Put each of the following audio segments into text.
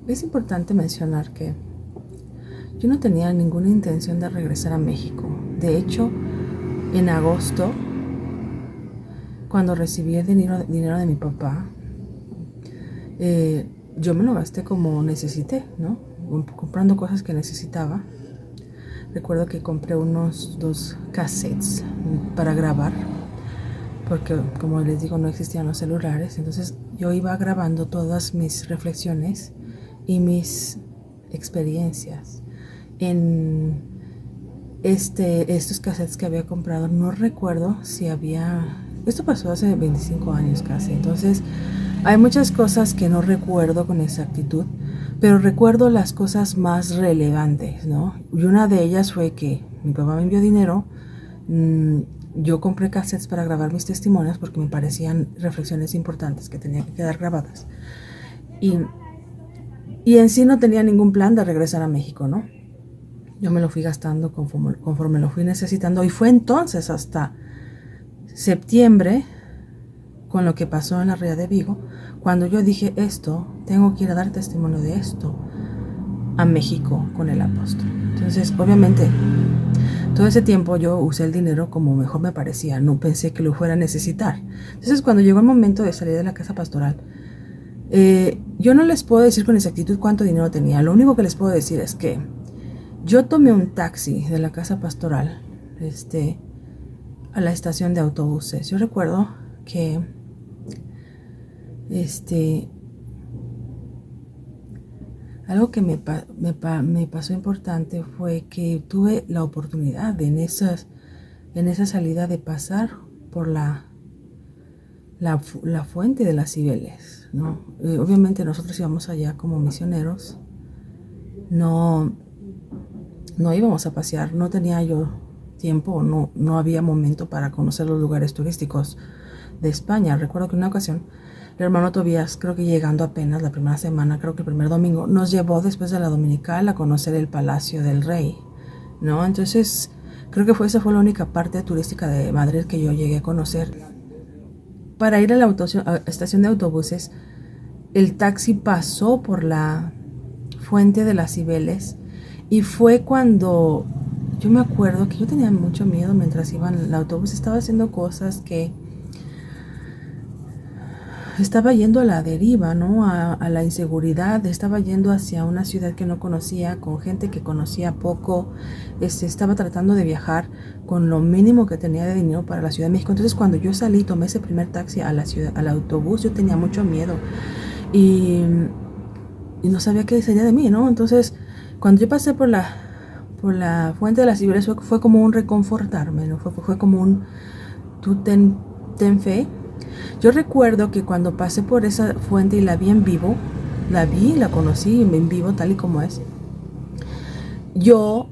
Es importante mencionar que yo no tenía ninguna intención de regresar a México. De hecho, en agosto, cuando recibí el dinero de mi papá, yo me lo gasté como necesité, ¿no? Comprando cosas que necesitaba. Recuerdo que compré unos 2 cassettes para grabar, porque como les digo no existían los celulares. Entonces yo iba grabando todas mis reflexiones y mis experiencias en estos cassettes que había comprado. No recuerdo si había... Esto pasó hace 25 años casi. Entonces hay muchas cosas que no recuerdo con exactitud, pero recuerdo las cosas más relevantes, ¿no? Y una de ellas fue que mi papá me envió dinero. Yo compré cassettes para grabar mis testimonios porque me parecían reflexiones importantes que tenían que quedar grabadas. Y en sí no tenía ningún plan de regresar a México, ¿no? Yo me lo fui gastando conforme lo fui necesitando. Y fue entonces hasta septiembre, con lo que pasó en la ría de Vigo, cuando yo dije tengo que ir a dar testimonio de esto a México con el apóstol. Entonces, obviamente, todo ese tiempo yo usé el dinero como mejor me parecía. No pensé que lo fuera a necesitar. Entonces, cuando llegó el momento de salir de la casa pastoral, yo no les puedo decir con exactitud cuánto dinero tenía. Lo único que les puedo decir es que yo tomé un taxi de la casa pastoral a la estación de autobuses. Yo recuerdo que algo que me pasó importante fue que tuve la oportunidad en esa salida de pasar por la fuente de las Cibeles, ¿no? Obviamente nosotros íbamos allá como misioneros. No íbamos a pasear, no tenía yo tiempo, no había momento para conocer los lugares turísticos de España. Recuerdo que en una ocasión el hermano Tobías, creo que llegando apenas la primera semana, creo que el primer domingo, nos llevó después de la dominical a conocer el Palacio del Rey, ¿no? Entonces creo que esa fue la única parte turística de Madrid que yo llegué a conocer. Para ir a la estación de autobuses, el taxi pasó por la fuente de las Cibeles. Y fue cuando yo me acuerdo que yo tenía mucho miedo mientras iba en el autobús. Estaba haciendo cosas que estaba yendo a la deriva, ¿no? A la inseguridad. Estaba yendo hacia una ciudad que no conocía, con gente que conocía poco. Estaba tratando de viajar con lo mínimo que tenía de dinero para la Ciudad de México. Entonces cuando yo salí, tomé ese primer taxi a la ciudad, al autobús, yo tenía mucho miedo. Y no sabía qué sería de mí, ¿no? Entonces cuando yo pasé por la fuente de las Cibeles fue como un reconfortarme, ¿no? Fue como un tú ten fe. Yo recuerdo que cuando pasé por esa fuente y la vi en vivo, la conocí en vivo tal y como es, yo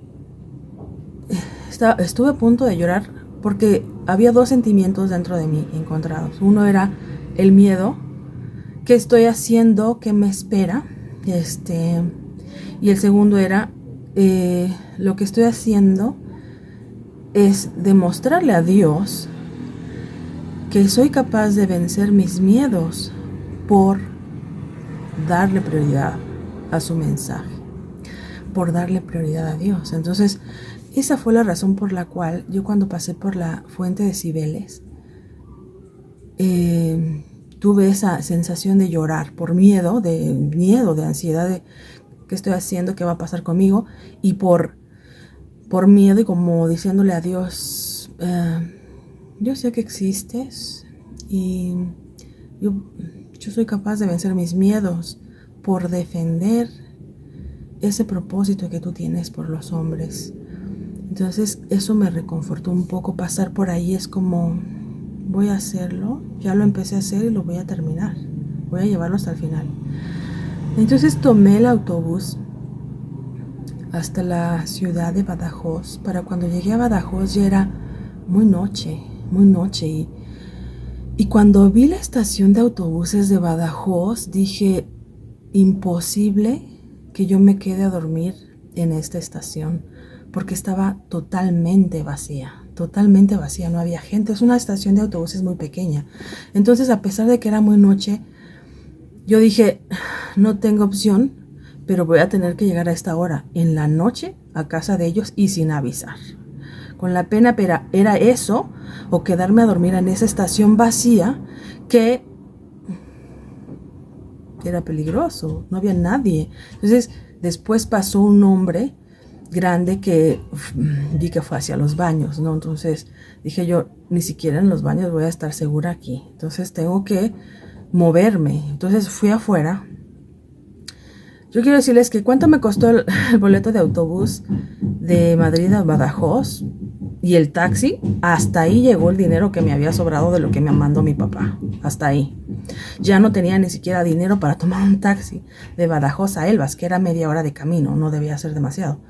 estuve a punto de llorar porque había 2 sentimientos dentro de mí encontrados. Uno era el miedo, ¿qué estoy haciendo? ¿Qué me espera? Y el segundo era lo que estoy haciendo es demostrarle a Dios que soy capaz de vencer mis miedos por darle prioridad a su mensaje, por darle prioridad a Dios. Entonces, esa fue la razón por la cual yo cuando pasé por la fuente de Cibeles tuve esa sensación de llorar por miedo, de ansiedad de qué estoy haciendo, qué va a pasar conmigo, y por miedo y como diciéndole a Dios, yo sé que existes y yo soy capaz de vencer mis miedos por defender ese propósito que tú tienes por los hombres. Entonces eso me reconfortó un poco. Pasar por ahí es como, voy a hacerlo, ya lo empecé a hacer y lo voy a terminar, voy a llevarlo hasta el final. Entonces tomé el autobús hasta la ciudad de Badajoz. Para cuando llegué a Badajoz ya era muy noche. Y cuando vi la estación de autobuses de Badajoz, dije, imposible que yo me quede a dormir en esta estación, porque estaba totalmente vacía, no había gente. Es una estación de autobuses muy pequeña. Entonces, a pesar de que era muy noche, Yo dije, no tengo opción, pero voy a tener que llegar a esta hora, en la noche, a casa de ellos y sin avisar. Con la pena, pero era eso, o quedarme a dormir en esa estación vacía, que era peligroso, no había nadie. Entonces, después pasó un hombre grande que vi que fue hacia los baños, ¿no? Entonces dije yo, ni siquiera en los baños voy a estar segura aquí. Entonces tengo que moverme. Entonces fui afuera. Yo quiero decirles que cuánto me costó el boleto de autobús de Madrid a Badajoz y el taxi. Hasta ahí llegó el dinero que me había sobrado de lo que me mandó mi papá. Hasta ahí. Ya no tenía ni siquiera dinero para tomar un taxi de Badajoz a Elvas, que era media hora de camino, no debía ser demasiado.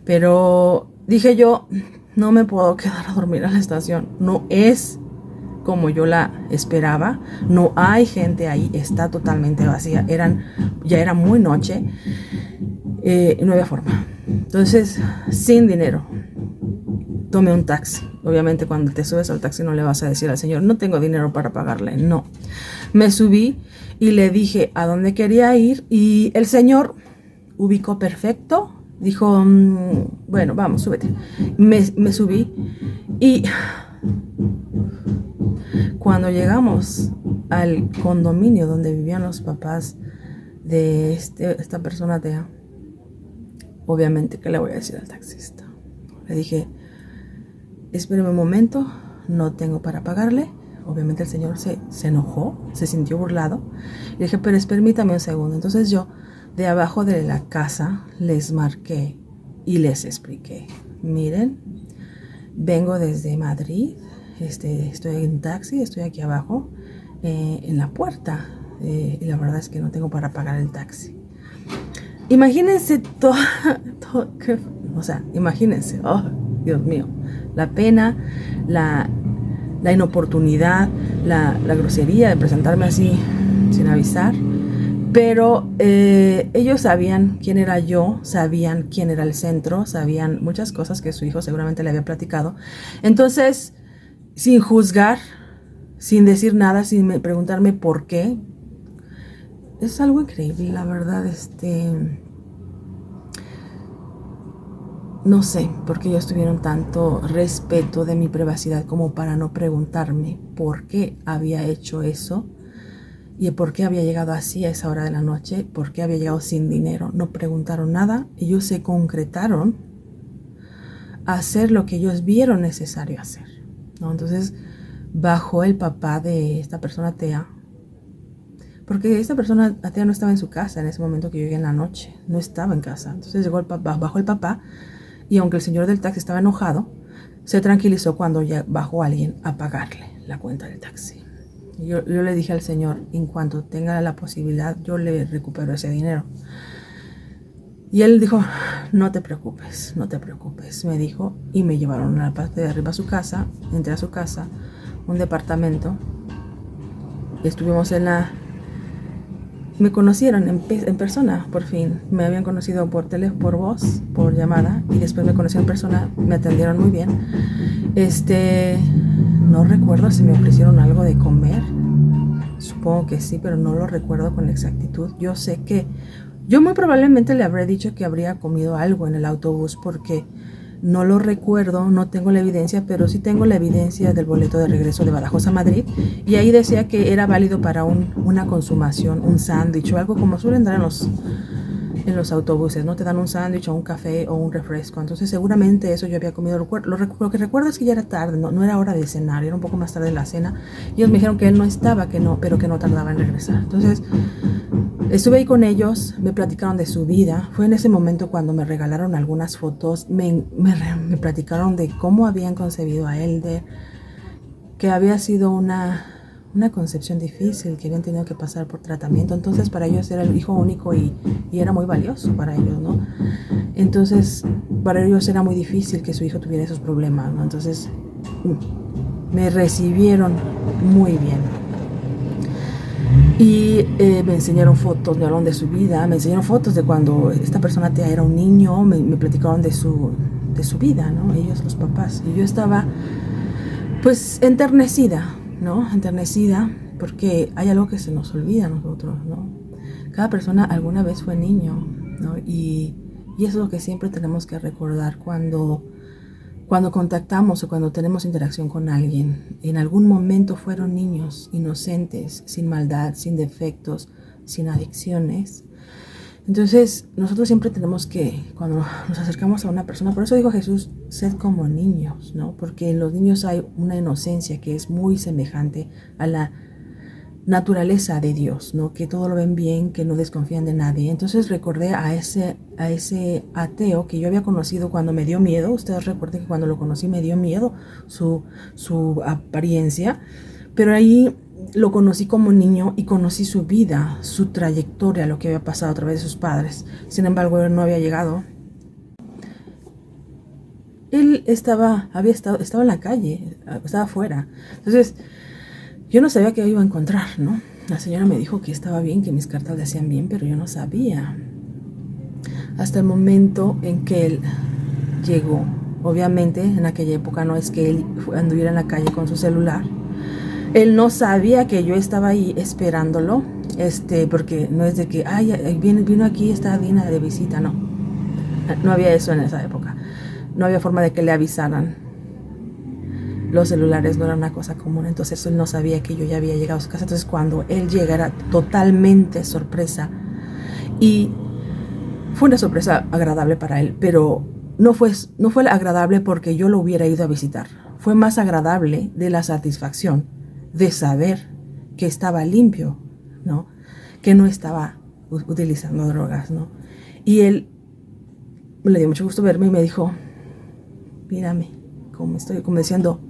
Pero dije yo, no me puedo quedar a dormir a la estación. No es como yo la esperaba. No hay gente ahí, está totalmente vacía. Ya era muy noche, no había forma. Entonces, sin dinero, tomé un taxi. Obviamente cuando te subes al taxi no le vas a decir al señor, no tengo dinero para pagarle. No. Me subí y le dije a dónde quería ir y el señor ubicó perfecto. Dijo, bueno, vamos, súbete. Me subí y cuando llegamos al condominio donde vivían los papás de esta persona atea, obviamente, ¿qué le voy a decir al taxista? Le dije, espéreme un momento, no tengo para pagarle. Obviamente el señor se enojó, se sintió burlado. Le dije, pero permítame un segundo. Entonces yo, de abajo de la casa, les marqué y les expliqué. Miren, vengo desde Madrid, estoy en taxi, estoy aquí abajo, en la puerta. Y la verdad es que no tengo para pagar el taxi. Imagínense imagínense, oh, Dios mío, la pena, la inoportunidad, la grosería de presentarme así sin avisar. Pero ellos sabían quién era yo, sabían quién era el centro, sabían muchas cosas que su hijo seguramente le había platicado. Entonces, sin juzgar, sin decir nada, sin preguntarme por qué, es algo increíble, la verdad. No sé por qué ellos tuvieron tanto respeto de mi privacidad como para no preguntarme por qué había hecho eso. ¿Y por qué había llegado así a esa hora de la noche? ¿Por qué había llegado sin dinero? No preguntaron nada. Ellos se concretaron a hacer lo que ellos vieron necesario hacer, ¿no? Entonces bajó el papá de esta persona atea, porque esta persona atea no estaba en su casa en ese momento que yo llegué en la noche. No estaba en casa. Entonces llegó bajó el papá y aunque el señor del taxi estaba enojado, se tranquilizó cuando ya bajó alguien a pagarle la cuenta del taxi. Yo le dije al señor, en cuanto tenga la posibilidad, yo le recupero ese dinero. Y él dijo, no te preocupes, me dijo, y me llevaron a la parte de arriba a su casa. Entré a su casa, un departamento. Estuvimos me conocieron en persona, por fin. Me habían conocido por voz, por llamada, y después me conocieron en persona, me atendieron muy bien. No recuerdo si me ofrecieron algo de comer. Supongo que sí, pero no lo recuerdo con exactitud. Yo sé que yo muy probablemente le habré dicho que habría comido algo en el autobús porque no lo recuerdo, no tengo la evidencia, pero sí tengo la evidencia del boleto de regreso de Badajoz a Madrid y ahí decía que era válido para una consumación, un sándwich o algo como suelen dar en los autobuses, ¿no? Te dan un sándwich o un café o un refresco. Entonces seguramente eso yo había comido. Lo que recuerdo es que ya era tarde, no era hora de cenar, era un poco más tarde de la cena. Y ellos me dijeron que él no estaba, pero que no tardaba en regresar. Entonces estuve ahí con ellos, me platicaron de su vida. Fue en ese momento cuando me regalaron algunas fotos, me platicaron de cómo habían concebido a Elder, que había sido una concepción difícil, que habían tenido que pasar por tratamiento. Entonces para ellos era el hijo único y era muy valioso para ellos, ¿no? Entonces para ellos era muy difícil que su hijo tuviera esos problemas, ¿no? Entonces me recibieron muy bien y me enseñaron fotos, me hablaron de su vida, me enseñaron fotos de cuando esta persona atea era un niño, me platicaron de su vida, ¿no? Ellos, los papás, y yo estaba pues enternecida, ¿no? Enternecida, porque hay algo que se nos olvida a nosotros, ¿no? Cada persona alguna vez fue niño, ¿no? Y eso es lo que siempre tenemos que recordar cuando contactamos o cuando tenemos interacción con alguien. En algún momento fueron niños, inocentes, sin maldad, sin defectos, sin adicciones. Entonces, nosotros siempre tenemos que, cuando nos acercamos a una persona, por eso dijo Jesús, sed como niños, ¿no? Porque en los niños hay una inocencia que es muy semejante a la naturaleza de Dios, ¿no? Que todo lo ven bien, que no desconfían de nadie. Entonces recordé a ese ateo que yo había conocido cuando me dio miedo. Ustedes recuerden que cuando lo conocí me dio miedo su apariencia, pero ahí lo conocí como niño y conocí su vida, su trayectoria, lo que había pasado a través de sus padres. Sin embargo, él no había llegado. Él estaba en la calle, estaba afuera. Entonces, yo no sabía qué iba a encontrar, ¿no? La señora me dijo que estaba bien, que mis cartas le hacían bien, pero yo no sabía. Hasta el momento en que él llegó. Obviamente, en aquella época no es que él anduviera en la calle con su celular. Él no sabía que yo estaba ahí esperándolo, porque no es de que, vino aquí, está Dina de visita, no. No había eso en esa época. No había forma de que le avisaran. Los celulares no eran una cosa común, entonces él no sabía que yo ya había llegado a su casa. Entonces cuando él llega era totalmente sorpresa. Y fue una sorpresa agradable para él, pero no fue agradable porque yo lo hubiera ido a visitar. Fue más agradable de la satisfacción de saber que estaba limpio, ¿no? Que no estaba utilizando drogas, ¿no? Y él le dio mucho gusto verme y me dijo, mírame, como diciendo,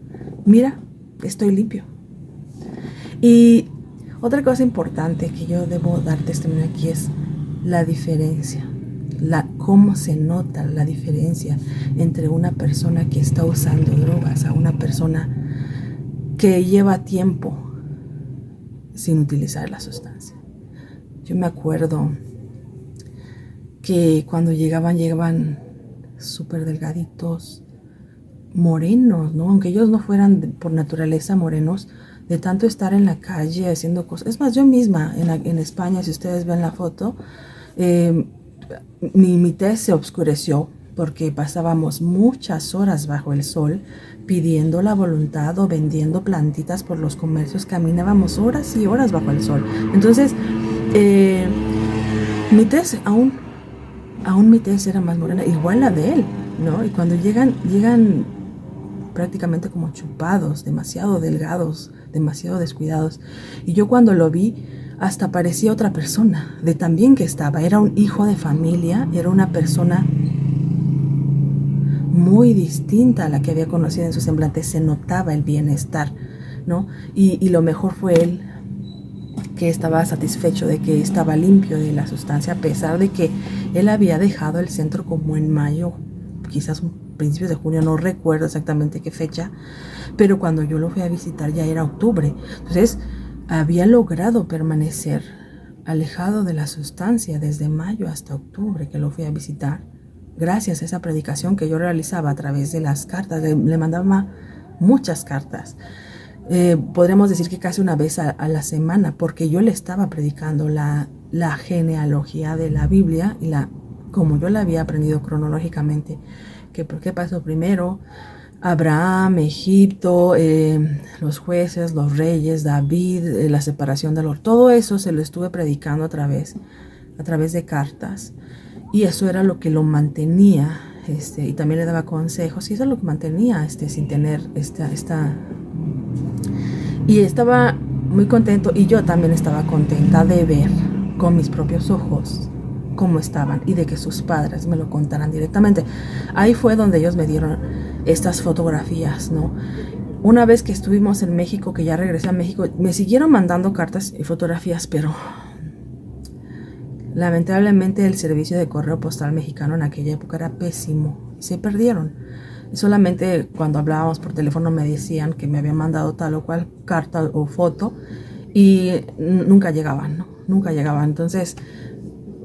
mira, estoy limpio. Y otra cosa importante que yo debo dar testimonio aquí es la diferencia, cómo se nota la diferencia entre una persona que está usando drogas a una persona que lleva tiempo sin utilizar la sustancia. Yo me acuerdo que cuando llegaban súper delgaditos, morenos, ¿no? Aunque ellos no fueran por naturaleza morenos, de tanto estar en la calle haciendo cosas. Es más, yo misma en España, si ustedes ven la foto, mi tez se oscureció porque pasábamos muchas horas bajo el sol pidiendo la voluntad o vendiendo plantitas por los comercios. Caminábamos horas y horas bajo el sol. Entonces, mi tez aún mi tez era más morena, igual la de él, ¿no? Y cuando llegan prácticamente como chupados, demasiado delgados, demasiado descuidados. Y yo cuando lo vi, hasta parecía otra persona, de tan bien que estaba. Era un hijo de familia, era una persona muy distinta a la que había conocido en su semblante. Se notaba el bienestar, ¿no? Y lo mejor fue él, que estaba satisfecho de que estaba limpio de la sustancia, a pesar de que él había dejado el centro como en mayo, quizás principios de junio, no recuerdo exactamente qué fecha, pero cuando yo lo fui a visitar ya era octubre. Entonces había logrado permanecer alejado de la sustancia desde mayo hasta octubre que lo fui a visitar, gracias a esa predicación que yo realizaba a través de las cartas. Le mandaba muchas cartas, podríamos decir que casi una vez a la semana, porque yo le estaba predicando la genealogía de la Biblia y como yo la había aprendido cronológicamente, que por qué pasó primero Abraham, Egipto, los jueces, los reyes, David, la separación del oro. Todo eso se lo estuve predicando a través de cartas, y eso era lo que lo mantenía, y también le daba consejos, y eso es lo que mantenía sin tener y estaba muy contento, y yo también estaba contenta de ver con mis propios ojos cómo estaban y de que sus padres me lo contaran directamente. Ahí fue donde ellos me dieron estas fotografías, ¿no? Una vez que estuvimos en México, que ya regresé a México, me siguieron mandando cartas y fotografías, pero lamentablemente el servicio de correo postal mexicano en aquella época era pésimo y se perdieron. Y solamente cuando hablábamos por teléfono me decían que me habían mandado tal o cual carta o foto y nunca llegaban, ¿no? Nunca llegaban. Entonces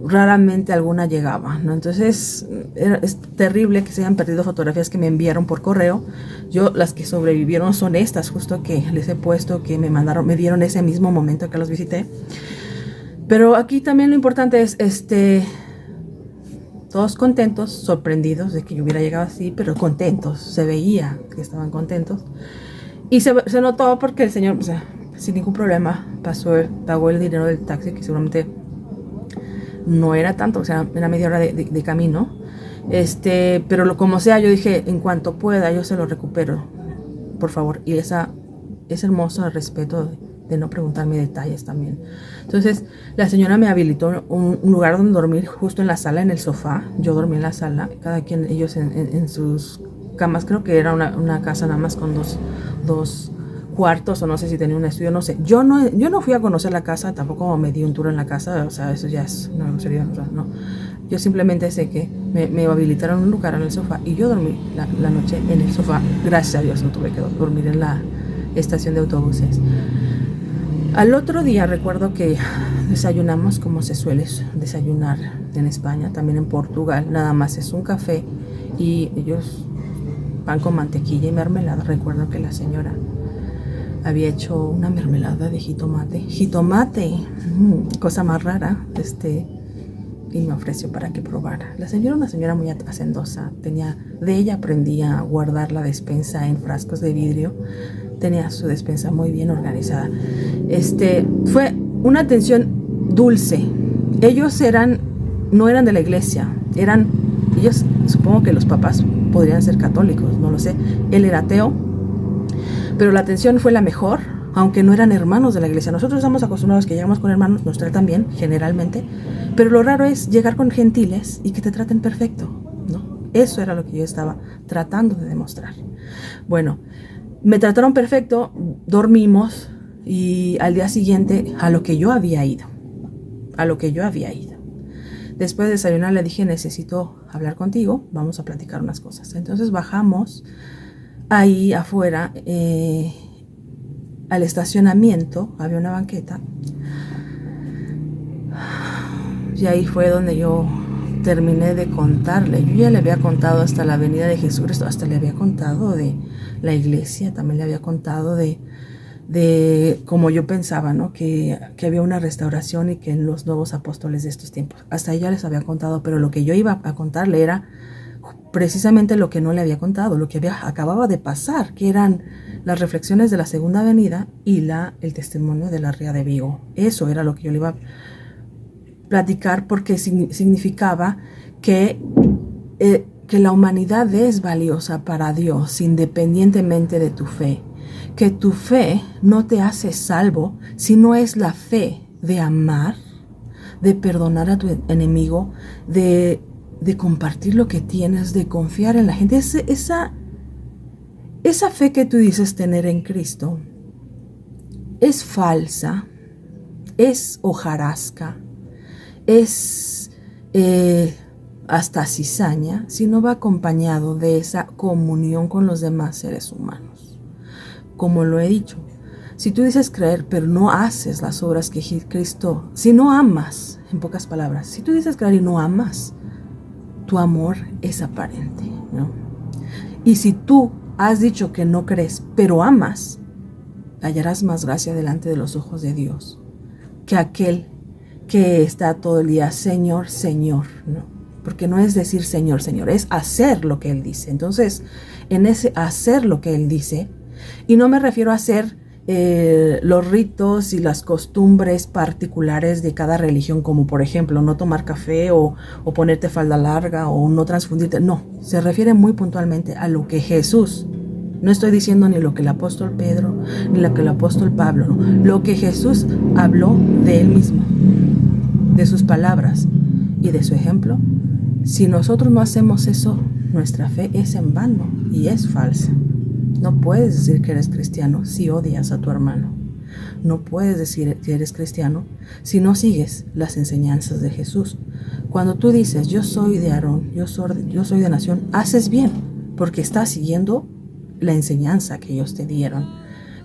raramente alguna llegaba, ¿no? Entonces es terrible que se hayan perdido fotografías que me enviaron por correo. Yo, las que sobrevivieron son estas, justo que les he puesto, que me dieron ese mismo momento que los visité. Pero aquí también lo importante es, todos contentos, sorprendidos de que yo hubiera llegado así, pero contentos, se veía que estaban contentos. Y se notó porque el señor, o sea, sin ningún problema, pagó el dinero del taxi, que seguramente no era tanto, o sea, era media hora de camino. Pero como sea, yo dije, en cuanto pueda, yo se lo recupero, por favor. Y ese hermoso respeto de no preguntarme detalles también. Entonces, la señora me habilitó un lugar donde dormir, justo en la sala, en el sofá. Yo dormí en la sala, cada quien, ellos en sus camas. Creo que era una casa nada más con dos cuartos, o no sé si tenía un estudio, no sé. Yo no fui a conocer la casa, tampoco me di un tour en la casa, o sea, eso ya es una grosería, o sea, no. Yo simplemente sé que me habilitaron un lugar en el sofá y yo dormí la noche en el sofá. Gracias a Dios no tuve que dormir en la estación de autobuses. Al otro día recuerdo que desayunamos como se suele desayunar en España, también en Portugal, nada más es un café y ellos pan con mantequilla y mermelada. Recuerdo que la señora había hecho una mermelada de jitomate, cosa más rara, y me ofreció para que probara. La señora, una señora muy hacendosa, de ella aprendí a guardar la despensa en frascos de vidrio, tenía su despensa muy bien organizada. Fue una atención dulce. Ellos no eran de la iglesia, ellos, supongo que los papás podrían ser católicos, no lo sé. Él era ateo, pero la atención fue la mejor, aunque no eran hermanos de la iglesia. Nosotros estamos acostumbrados que llegamos con hermanos, nos tratan bien, generalmente, pero lo raro es llegar con gentiles y que te traten perfecto, ¿no? Eso era lo que yo estaba tratando de demostrar. Bueno, me trataron perfecto, dormimos y al día siguiente a lo que yo había ido. Después de desayunar le dije, necesito hablar contigo, vamos a platicar unas cosas. Entonces bajamos ahí afuera al estacionamiento, había una banqueta. Y ahí fue donde yo terminé de contarle. Yo ya le había contado hasta la Avenida de Jesucristo, hasta le había contado de la iglesia, también le había contado de como yo pensaba, ¿no? Que había una restauración y que en los nuevos apóstoles de estos tiempos. Hasta ella les había contado, pero lo que yo iba a contarle era precisamente lo que no le había contado, lo que acababa de pasar, que eran las reflexiones de la segunda venida y el testimonio de la Ría de Vigo. Eso era lo que yo le iba a platicar, porque significaba que la humanidad es valiosa para Dios independientemente de tu fe, que tu fe no te hace salvo si no es la fe de amar, de perdonar a tu enemigo, de compartir lo que tienes, de confiar en la gente. Esa fe que tú dices tener en Cristo es falsa, es hojarasca, es hasta cizaña si no va acompañado de esa comunión con los demás seres humanos. Como lo he dicho, si tú dices creer pero no haces las obras que Cristo, si no amas, en pocas palabras, si tú dices creer y no amas, tu amor es aparente, ¿no? Y si tú has dicho que no crees pero amas, hallarás más gracia delante de los ojos de Dios que aquel que está todo el día, Señor, Señor, ¿no? Porque no es decir Señor, Señor, es hacer lo que Él dice. Entonces, en ese hacer lo que Él dice, y no me refiero a hacer los ritos y las costumbres particulares de cada religión, como por ejemplo no tomar café o ponerte falda larga o no transfundirte, no, se refiere muy puntualmente a lo que Jesús, no estoy diciendo ni lo que el apóstol Pedro, ni lo que el apóstol Pablo, no, lo que Jesús habló de Él mismo, de sus palabras y de su ejemplo. Si nosotros no hacemos eso, nuestra fe es en vano y es falsa. No puedes decir que eres cristiano si odias a tu hermano. No puedes decir que eres cristiano si no sigues las enseñanzas de Jesús. Cuando tú dices, yo soy de Aarón, yo soy de nación, haces bien, porque estás siguiendo la enseñanza que ellos te dieron.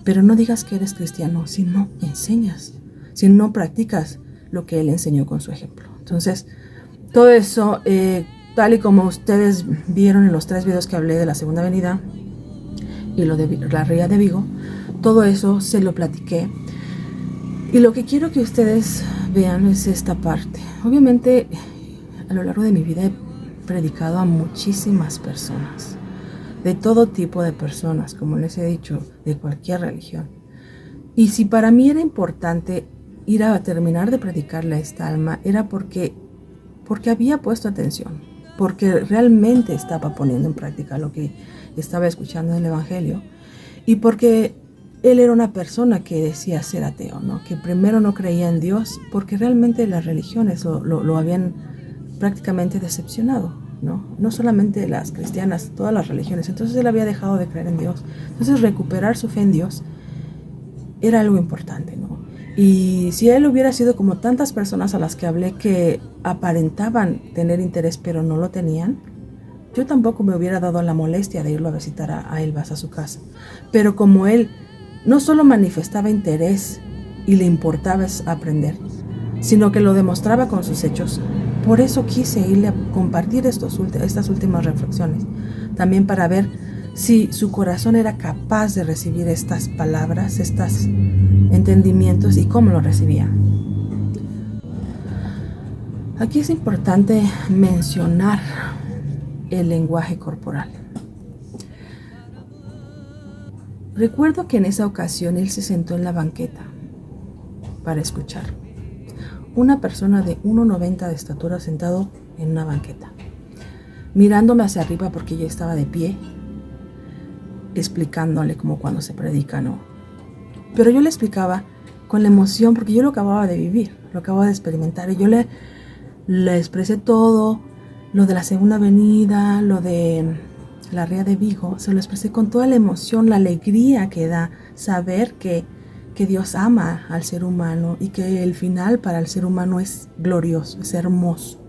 Pero no digas que eres cristiano si no enseñas, si no practicas lo que Él enseñó con su ejemplo. Entonces, todo eso, tal y como ustedes vieron en los 3 videos que hablé de la segunda venida y lo de la ría de Vigo, todo eso se lo platiqué. Y lo que quiero que ustedes vean es esta parte. Obviamente, a lo largo de mi vida he predicado a muchísimas personas, de todo tipo de personas, como les he dicho, de cualquier religión. Y si para mí era importante ir a terminar de predicarle a esta alma, era porque había puesto atención, porque realmente estaba poniendo en práctica lo que estaba escuchando en el Evangelio, y porque él era una persona que decía ser ateo, ¿no? Que primero no creía en Dios, porque realmente las religiones lo habían prácticamente decepcionado, ¿no? No solamente las cristianas, todas las religiones. Entonces él había dejado de creer en Dios. Entonces recuperar su fe en Dios era algo importante, ¿no? Y si él hubiera sido como tantas personas a las que hablé que aparentaban tener interés pero no lo tenían, yo tampoco me hubiera dado la molestia de irlo a visitar a Elvas a su casa. Pero como él no solo manifestaba interés y le importaba aprender, sino que lo demostraba con sus hechos, por eso quise irle a compartir estas últimas reflexiones, también para ver si su corazón era capaz de recibir estas palabras, estos entendimientos y cómo lo recibía. Aquí es importante mencionar el lenguaje corporal. Recuerdo que en esa ocasión él se sentó en la banqueta para escuchar. Una persona de 1,90 de estatura sentado en una banqueta, mirándome hacia arriba porque yo estaba de pie, explicándole como cuando se predica, ¿no? Pero yo le explicaba con la emoción porque yo lo acababa de vivir, lo acababa de experimentar, y yo le expresé todo, lo de la segunda venida, lo de la ría de Vigo, se lo expresé con toda la emoción, la alegría que da saber que Dios ama al ser humano y que el final para el ser humano es glorioso, es hermoso.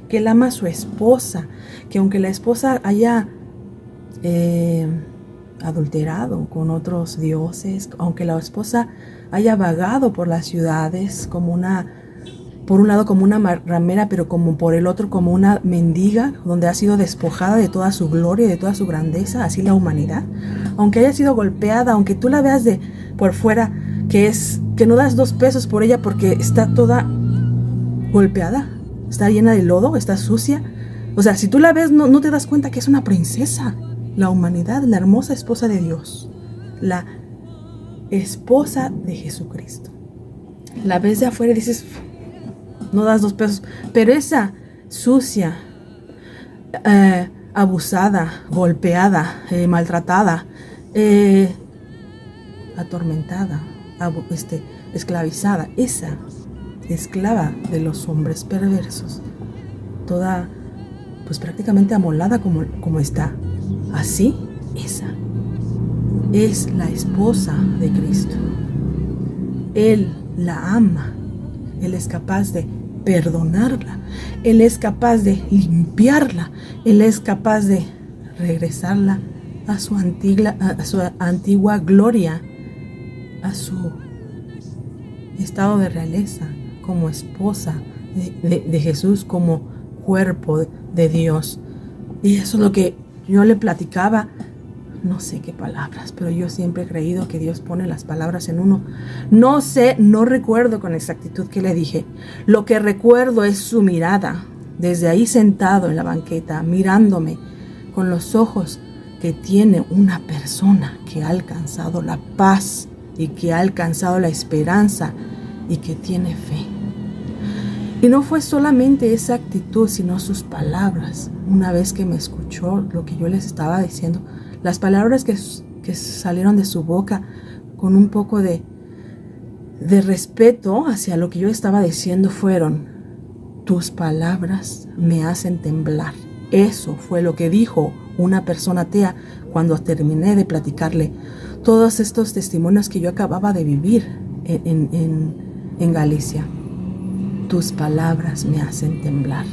Que él ama a su esposa, que aunque la esposa haya adulterado con otros dioses, aunque la esposa haya vagado por las ciudades como por un lado como una ramera, pero como por el otro como una mendiga, donde ha sido despojada de toda su gloria y de toda su grandeza, así la humanidad, aunque haya sido golpeada, aunque tú la veas por fuera, que no das 2 pesos por ella porque está toda golpeada, está llena de lodo, está sucia. O sea, si tú la ves, no te das cuenta que es una princesa. La humanidad, la hermosa esposa de Dios, la esposa de Jesucristo. La ves de afuera y dices, no das 2 pesos, pero esa sucia, abusada, golpeada, maltratada, atormentada, esclavizada, esa esclava de los hombres perversos, toda pues prácticamente amolada como está, así esa es la esposa de Cristo. Él la ama, Él es capaz de perdonarla, Él es capaz de limpiarla, Él es capaz de regresarla a su antigua gloria, a su estado de realeza como esposa de Jesús, como cuerpo de Dios. Y eso es lo que yo le platicaba. No sé qué palabras, pero yo siempre he creído que Dios pone las palabras en uno. No recuerdo con exactitud qué le dije. Lo que recuerdo es su mirada, desde ahí sentado en la banqueta, mirándome con los ojos que tiene una persona que ha alcanzado la paz y que ha alcanzado la esperanza y que tiene fe. Y no fue solamente esa actitud, sino sus palabras. Una vez que me escuchó lo que yo les estaba diciendo, las palabras que salieron de su boca con un poco de respeto hacia lo que yo estaba diciendo fueron: tus palabras me hacen temblar. Eso fue lo que dijo una persona atea cuando terminé de platicarle todos estos testimonios que yo acababa de vivir en Galicia. Tus palabras me hacen temblar.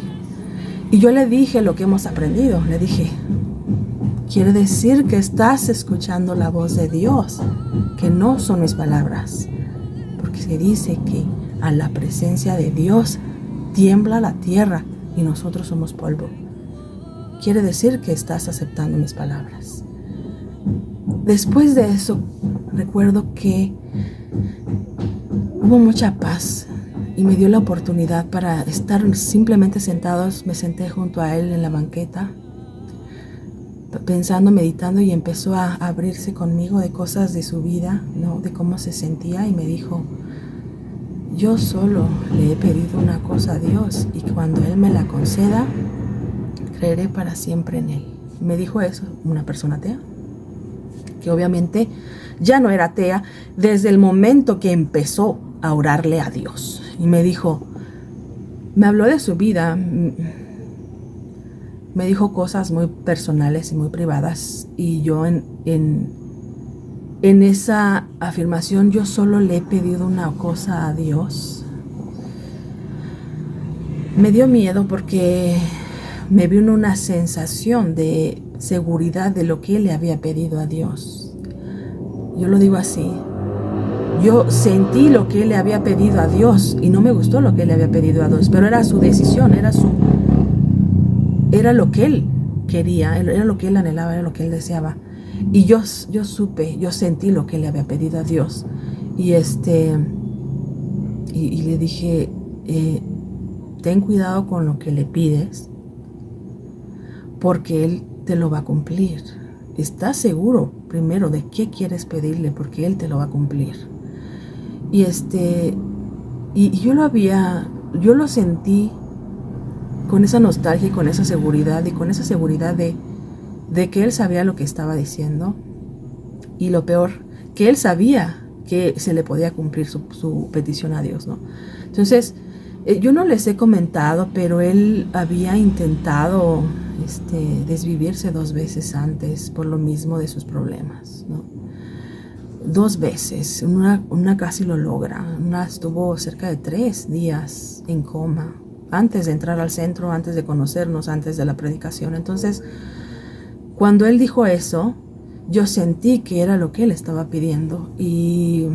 Y yo le dije lo que hemos aprendido. Le dije, quiere decir que estás escuchando la voz de Dios, que no son mis palabras. Porque se dice que a la presencia de Dios tiembla la tierra y nosotros somos polvo. Quiere decir que estás aceptando mis palabras. Después de eso, recuerdo que hubo mucha paz y me dio la oportunidad para estar simplemente sentados. Me senté junto a él en la banqueta, pensando, meditando, y empezó a abrirse conmigo de cosas de su vida, ¿no? De cómo se sentía, y me dijo: yo solo le he pedido una cosa a Dios, y cuando Él me la conceda, creeré para siempre en Él. Me dijo eso una persona atea, que obviamente ya no era atea desde el momento que empezó a orarle a Dios. Y me dijo, me habló de su vida, me dijo cosas muy personales y muy privadas, y yo en esa afirmación, yo solo le he pedido una cosa a Dios, me dio miedo porque me vino una sensación de seguridad de lo que él le había pedido a Dios. Yo lo digo así. Yo sentí lo que él le había pedido a Dios y no me gustó lo que él le había pedido a Dios, pero era su decisión, era lo que él quería, era lo que él anhelaba, era lo que él deseaba. Y yo sentí lo que él le había pedido a Dios. Y le dije, ten cuidado con lo que le pides, porque Él te lo va a cumplir. ¿Estás seguro primero de qué quieres pedirle? Porque Él te lo va a cumplir. Y yo lo sentí con esa nostalgia y con esa seguridad, de que Él sabía lo que estaba diciendo. Y lo peor, que Él sabía que se le podía cumplir su petición a Dios, ¿no? Entonces, yo no les he comentado, pero él había intentado desvivirse 2 veces antes por lo mismo de sus problemas, ¿no? 2 veces, una casi lo logra, una estuvo cerca de 3 días en coma, antes de entrar al centro, antes de conocernos, antes de la predicación. Entonces, cuando él dijo eso, yo sentí que era lo que él estaba pidiendo, y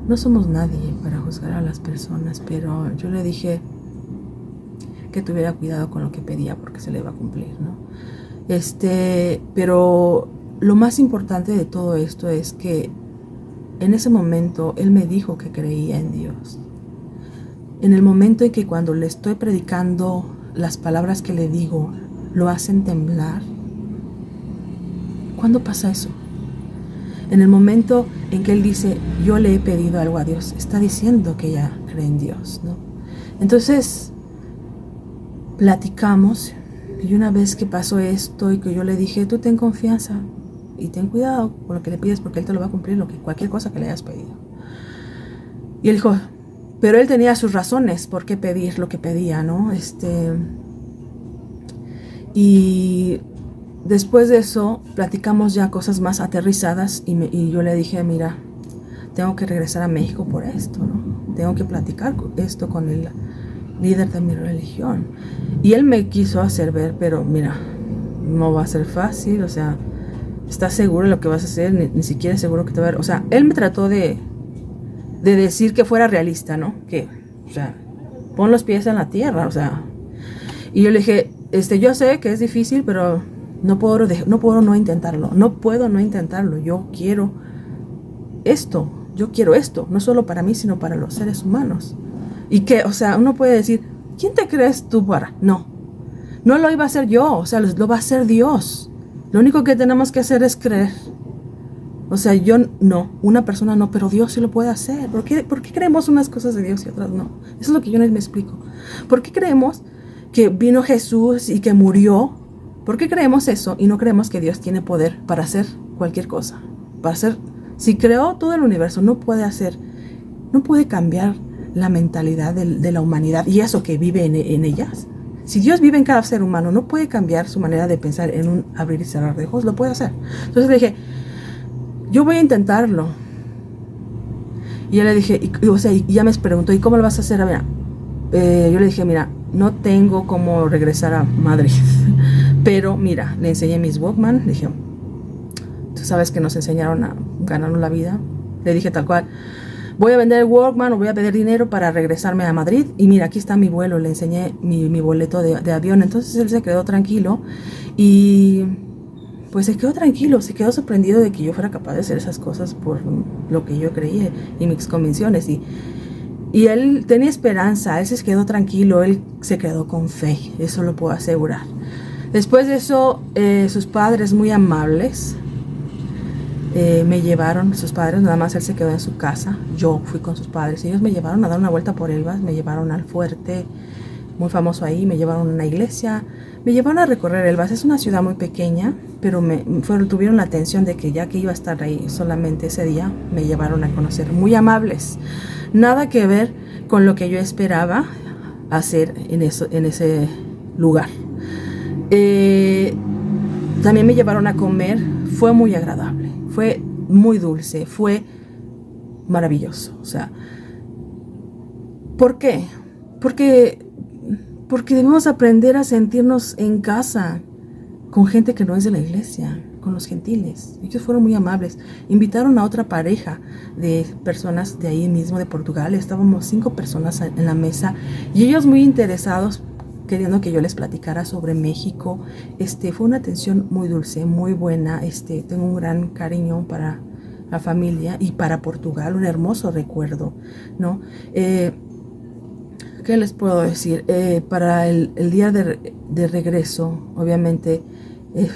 no somos nadie para juzgar a las personas, pero yo le dije que tuviera cuidado con lo que pedía, porque se le iba a cumplir, ¿no? Pero lo más importante de todo esto es que en ese momento él me dijo que creía en Dios. En el momento en que cuando le estoy predicando, las palabras que le digo lo hacen temblar. ¿Cuándo pasa eso? En el momento en que él dice, yo le he pedido algo a Dios, está diciendo que ya cree en Dios, ¿no? Entonces, platicamos, y una vez que pasó esto y que yo le dije, tú ten confianza y ten cuidado con lo que le pides, porque Él te lo va a cumplir, cualquier cosa que le hayas pedido. Y él dijo, pero él tenía sus razones por qué pedir lo que pedía, ¿no? Y después de eso, platicamos ya cosas más aterrizadas, y yo le dije, mira, tengo que regresar a México por esto, ¿no? Tengo que platicar esto con el líder de mi religión. Y él me quiso hacer ver, pero mira, no va a ser fácil, o sea, ¿estás seguro de lo que vas a hacer? Ni siquiera seguro que te va a ver. O sea, él me trató de decir que fuera realista, ¿no? Que, o sea, pon los pies en la tierra, o sea. Y yo le dije, yo sé que es difícil, pero no puedo no intentarlo. No puedo no intentarlo. Yo quiero esto, no solo para mí, sino para los seres humanos. Y que, o sea, uno puede decir, ¿quién te crees tú para? No lo iba a hacer yo, o sea, lo va a hacer Dios. Lo único que tenemos que hacer es creer. O sea, yo no, una persona no, pero Dios sí lo puede hacer. ¿Por qué creemos unas cosas de Dios y otras no? Eso es lo que yo no me explico. ¿Por qué creemos que vino Jesús y que murió? ¿Por qué creemos eso y no creemos que Dios tiene poder para hacer cualquier cosa? Si creó todo el universo, no puede cambiar la mentalidad de la humanidad y eso que vive en ellas. Si Dios vive en cada ser humano, no puede cambiar su manera de pensar en un abrir y cerrar de ojos, lo puede hacer. Entonces le dije, yo voy a intentarlo. Y yo le dije, y ya me preguntó, ¿y cómo lo vas a hacer? Mira, yo le dije, mira, no tengo cómo regresar a Madrid, pero mira, le enseñé mis Walkman, le dije, tú sabes que nos enseñaron a ganarnos la vida. Le dije tal cual, voy a vender el Walkman o voy a pedir dinero para regresarme a Madrid. Y mira, aquí está mi vuelo. Le enseñé mi boleto de avión. Entonces él se quedó tranquilo y pues se quedó tranquilo, se quedó sorprendido de que yo fuera capaz de hacer esas cosas por lo que yo creía y mis convicciones. Y él tenía esperanza, él se quedó tranquilo, él se quedó con fe, eso lo puedo asegurar. Después de eso, sus padres muy amables me llevaron, sus padres, nada más él se quedó en su casa, yo fui con sus padres, ellos me llevaron a dar una vuelta por Elvas, me llevaron al fuerte, muy famoso ahí, me llevaron a una iglesia, me llevaron a recorrer Elvas. Es una ciudad muy pequeña, pero tuvieron la atención de que ya que iba a estar ahí solamente ese día, me llevaron a conocer, muy amables, nada que ver con lo que yo esperaba hacer en ese lugar. También me llevaron a comer, fue muy agradable, fue muy dulce, fue maravilloso. O sea, ¿por qué? Porque debemos aprender a sentirnos en casa con gente que no es de la iglesia, con los gentiles. Ellos fueron muy amables. Invitaron a otra pareja de personas de ahí mismo, de Portugal. Estábamos 5 personas en la mesa y ellos muy interesados, queriendo que yo les platicara sobre México. Fue una atención muy dulce, muy buena. Tengo un gran cariño para la familia y para Portugal, un hermoso recuerdo, ¿no? ¿Qué les puedo decir? Para el día de regreso, obviamente,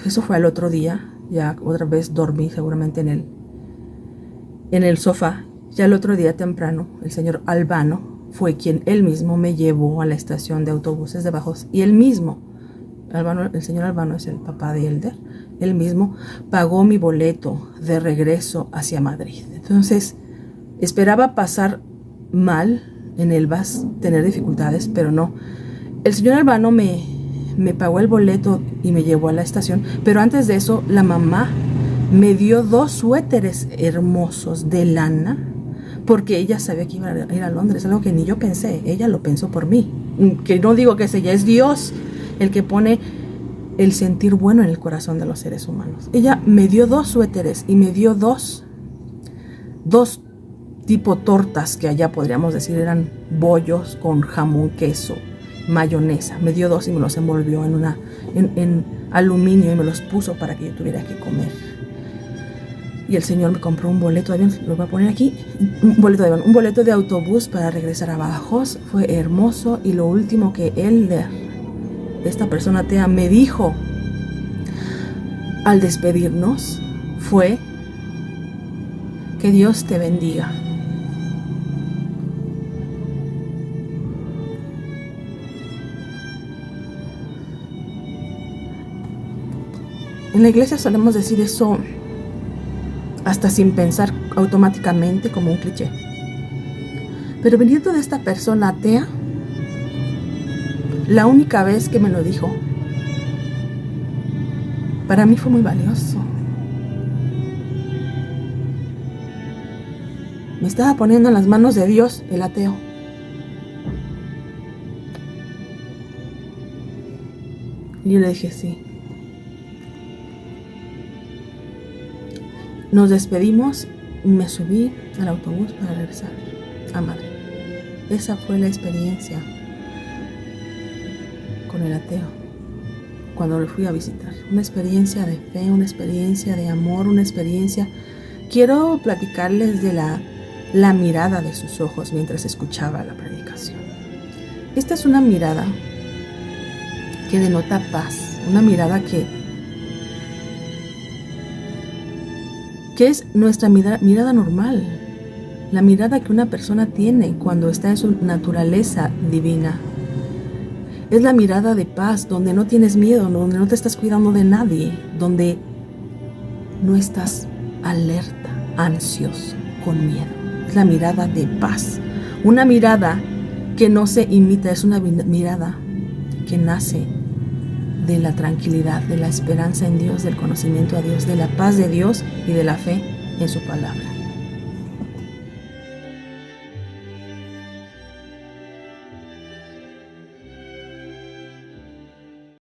eso fue al otro día. Ya otra vez dormí seguramente en el sofá. Ya el otro día temprano, el señor Albano fue quien él mismo me llevó a la estación de autobuses de Bajos. Y él mismo, el señor Albano es el papá de Elder, él mismo pagó mi boleto de regreso hacia Madrid. Entonces, esperaba pasar mal en Elvas, tener dificultades, pero no. El señor Albano me pagó el boleto y me llevó a la estación, pero antes de eso la mamá me dio 2 suéteres hermosos de lana, porque ella sabía que iba a ir a Londres, algo que ni yo pensé, ella lo pensó por mí. Que no digo que es ella, es Dios el que pone el sentir bueno en el corazón de los seres humanos. Ella me dio 2 suéteres y me dio dos tipo tortas, que allá podríamos decir eran bollos con jamón, queso, mayonesa. Me dio 2 y me los envolvió en aluminio y me los puso para que yo tuviera que comer. Y el señor me compró un boleto de avión, lo voy a poner aquí, un boleto de autobús para regresar a Badajoz. Fue hermoso. Y lo último que esta persona atea me dijo al despedirnos fue: que Dios te bendiga. En la iglesia solemos decir eso hasta sin pensar, automáticamente, como un cliché. Pero viniendo de esta persona atea, la única vez que me lo dijo, para mí fue muy valioso. Me estaba poniendo en las manos de Dios, el ateo. Y yo le dije sí. Nos despedimos, me subí al autobús para regresar a Madrid. Esa fue la experiencia con el ateo cuando lo fui a visitar. Una experiencia de fe, una experiencia de amor, una experiencia. Quiero platicarles de la mirada de sus ojos mientras escuchaba la predicación. Esta es una mirada que denota paz, una mirada que es nuestra mirada normal, la mirada que una persona tiene cuando está en su naturaleza divina. Es la mirada de paz, donde no tienes miedo, donde no te estás cuidando de nadie, donde no estás alerta, ansioso, con miedo. Es la mirada de paz, una mirada que no se imita, es una mirada que nace de la tranquilidad, de la esperanza en Dios, del conocimiento a Dios, de la paz de Dios y de la fe en su palabra.